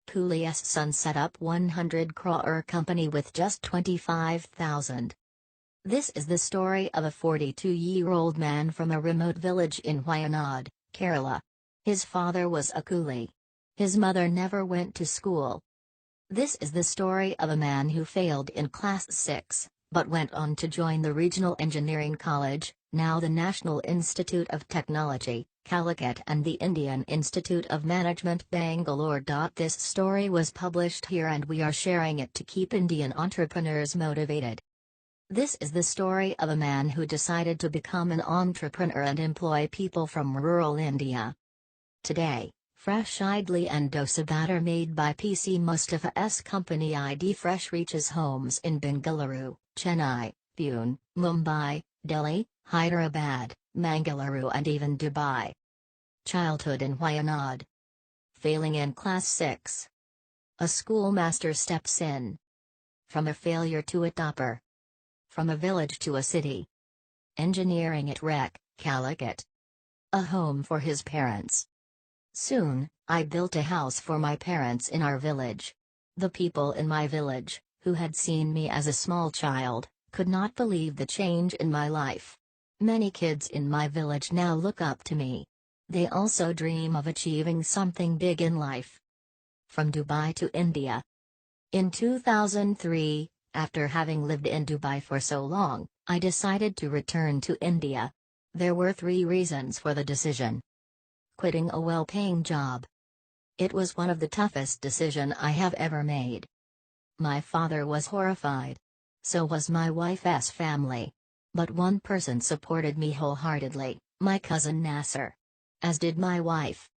Coolie's son set up 100 crore company with just 25,000. This is the story of a 42-year-old man from a remote village in Wayanad, Kerala. His father was a coolie. His mother never went to school. This is the story of a man who failed in Class 6, but went on to join the Regional Engineering College, now the National Institute of Technology, Calicut, and the Indian Institute of Management, Bangalore. This story was published here and we are sharing it to keep Indian entrepreneurs motivated. This is the story of a man who decided to become an entrepreneur and employ people from rural India. Today, fresh idli and dosa batter made by PC Mustafa's company ID Fresh reaches homes in Bengaluru, Chennai, Pune, Mumbai, Delhi, Hyderabad, Mangaluru and even Dubai. Childhood in Wayanad. Failing in Class 6. A schoolmaster steps in. From a failure to a topper. From a village to a city. Engineering at Rec, Calicut. A home for his parents. Soon, I built a house for my parents in our village. The people in my village, who had seen me as a small child, could not believe the change in my life. Many kids in my village now look up to me. They also dream of achieving something big in life. From Dubai to India. In 2003, after having lived in Dubai for so long, I decided to return to India. There were 3 reasons for the decision. Quitting a well-paying job. It was one of the toughest decisions I have ever made. My father was horrified. So was my wife's family. But one person supported me wholeheartedly, my cousin Nasser. As did my wife.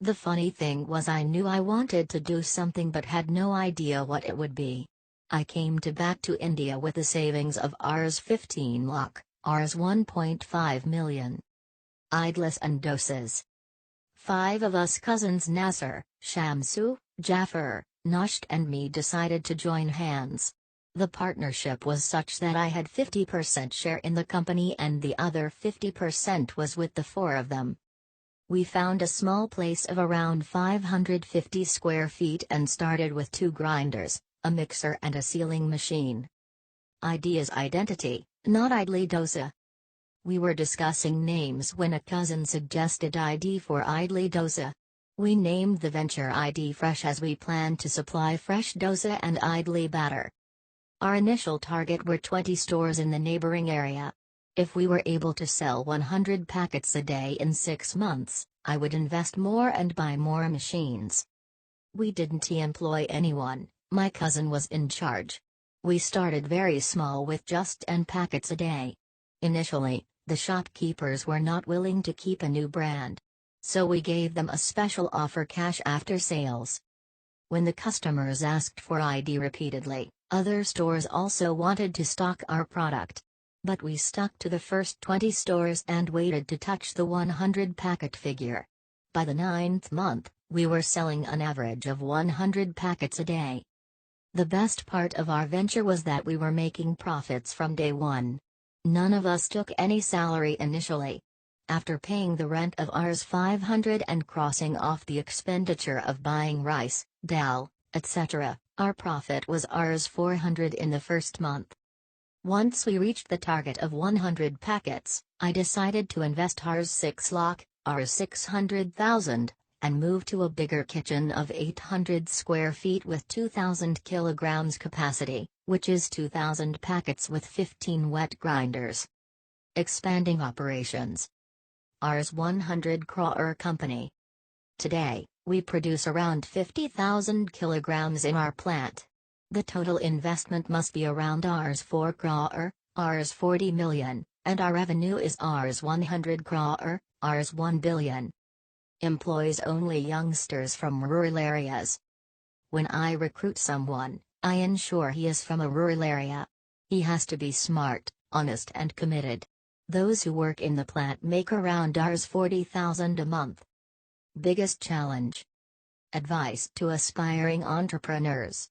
The funny thing was I knew I wanted to do something but had no idea what it would be. I came back to India with a savings of Rs 15 lakh, Rs 1.5 million. Idlis and dosas. 5 of us cousins Nasser, Shamsu, Jaffer, Nasht and me decided to join hands. The partnership was such that I had 50% share in the company and the other 50% was with the 4 of them. We found a small place of around 550 square feet and started with 2 grinders, a mixer and a sealing machine. Idea's identity, not idli dosa. We were discussing names when a cousin suggested ID for idli dosa. We named the venture ID Fresh as we planned to supply fresh dosa and idli batter. Our initial target were 20 stores in the neighboring area. If we were able to sell 100 packets a day in 6 months, I would invest more and buy more machines. We didn't employ anyone, my cousin was in charge. We started very small with just 10 packets a day. Initially, the shopkeepers were not willing to keep a new brand. So we gave them a special offer, cash after sales. When the customers asked for ID repeatedly, other stores also wanted to stock our product. But we stuck to the first 20 stores and waited to touch the 100 packet figure. By the 9th month, we were selling an average of 100 packets a day. The best part of our venture was that we were making profits from day one. None of us took any salary initially. After paying the rent of Rs 500 and crossing off the expenditure of buying rice, dal, etc., our profit was Rs 400 in the first month. Once we reached the target of 100 packets, I decided to invest Rs 6 lakh, Rs 600,000, and move to a bigger kitchen of 800 square feet with 2,000 kilograms capacity, which is 2,000 packets with 15 wet grinders. Expanding operations. Rs 100 crore company. Today, we produce around 50,000 kilograms in our plant. The total investment must be around Rs 4 crore, Rs 40 million, and our revenue is Rs 100 crore, Rs 1 billion. Employs only youngsters from rural areas. When I recruit someone, I ensure he is from a rural area. He has to be smart, honest and committed. Those who work in the plant make around Rs 40,000 a month. Biggest challenge. Advice to aspiring entrepreneurs.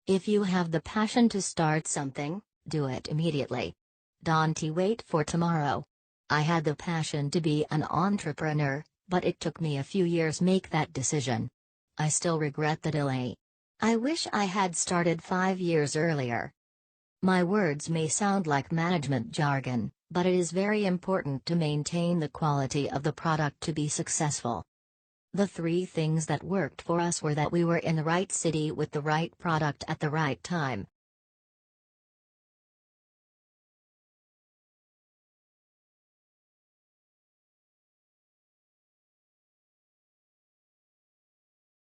If you have the passion to start something, do it immediately. Don't wait for tomorrow. I had the passion to be an entrepreneur, but it took me a few years make that decision. I still regret the delay. I wish I had started 5 years earlier. My words may sound like management jargon, but it is very important to maintain the quality of the product to be successful. The 3 things that worked for us were that we were in the right city with the right product at the right time,